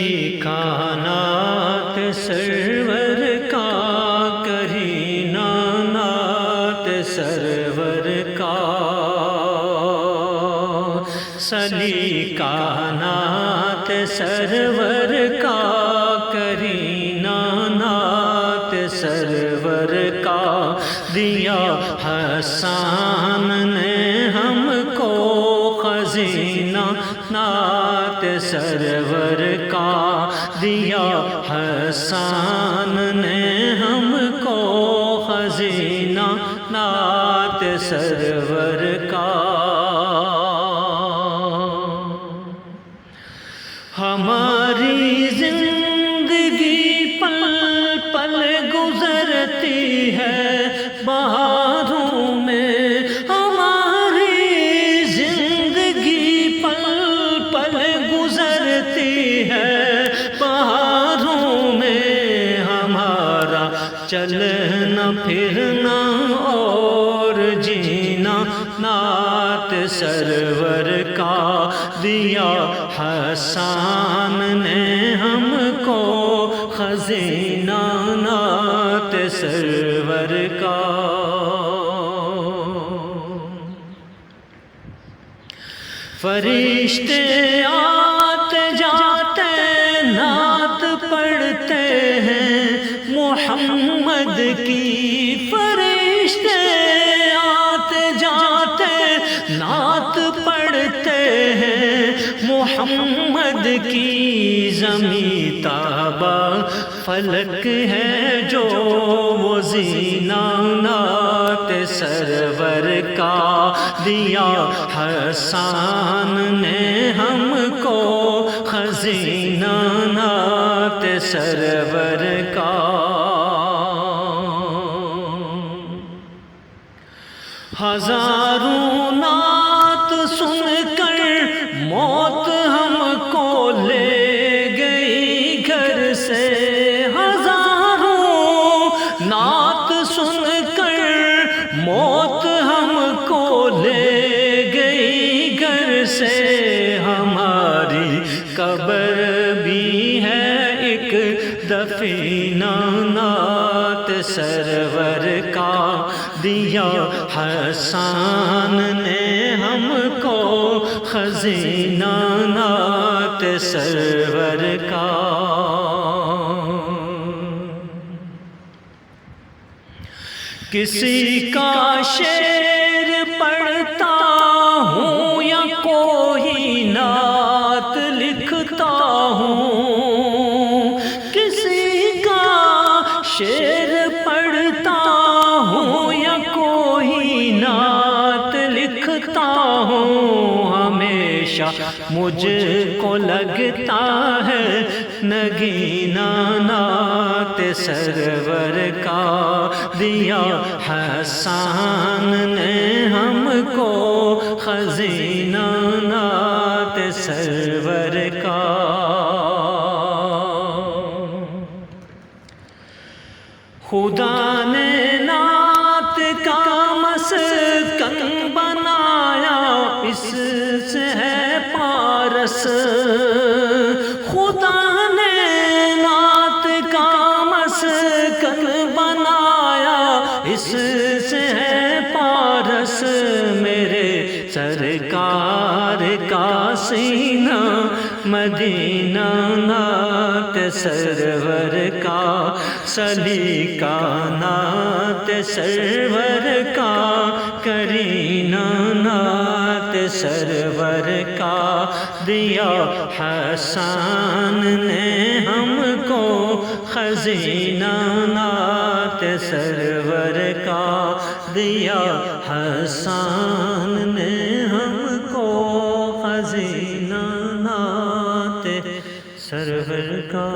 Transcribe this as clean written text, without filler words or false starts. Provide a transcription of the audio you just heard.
سلیقانات سرور کا کرینہ نات سرور کا، سلیقانات سرور کا کرینہ نات سرور کا، دیا حسان نے ہم کو خزینہ نات سرور کا، دیا حسان نے ہم کو خزینہ نات سرور کا۔ ہماری زندگی پل پل گزرتی ہے بہاروں میں، ہماری زندگی پل پل گزرتی ہے بہاروں میں، ہمارا چلنا پھرنا اور جینا نات سرور کا، دیا حسان نے ہم کو خزینہ نات سرور کا۔ فرشتے آتے جاتے نعت پڑھتے ہیں محمد کی، فرشتے آتے جاتے نعت پڑھتے ہیں محمد کی، زمیں تابہ فلک ہے جو وہ زینہ نات سرور کا، دیا حسان نے ہم کو خزینہ نات سرور کا۔ ہزاروں نعت سن کر موت ہم کو لے گئی گھر سے، ہزاروں نعت سن کر موت ہم کو لے گئی گھر سے، ہماری قبر بھی ہے ایک دفینہ نات سرور کا، دیا حسان نے ہم کو خزینہ نات سرور کا۔ کسی کا شعر پڑھتا ہوں یا کوئی نعت لکھتا ہوں، کسی کا شعر پڑھتا ہوں یا کوئی نعت لکھتا ہوں، ہمیشہ مجھ کو لگتا ہے نگینہ نات سرور کا، دیا حسان نے ہم کو خزینہ نات سرور کا۔ خدا نے نعت کا مسکن بنایا، اس سے ہے پارس، خدا نے نعت کا مسکن بنایا، اس سے ہے پارس، میرے سرکار کا سینہ مدینہ نات سرور کا، سلیقانات سرور کا کرینہ نات سرور کا، دیا حسان نے ہم کو خزینہ نات سرور کا، دیا حسان نے ہم کو خزینہ نات سرور کا۔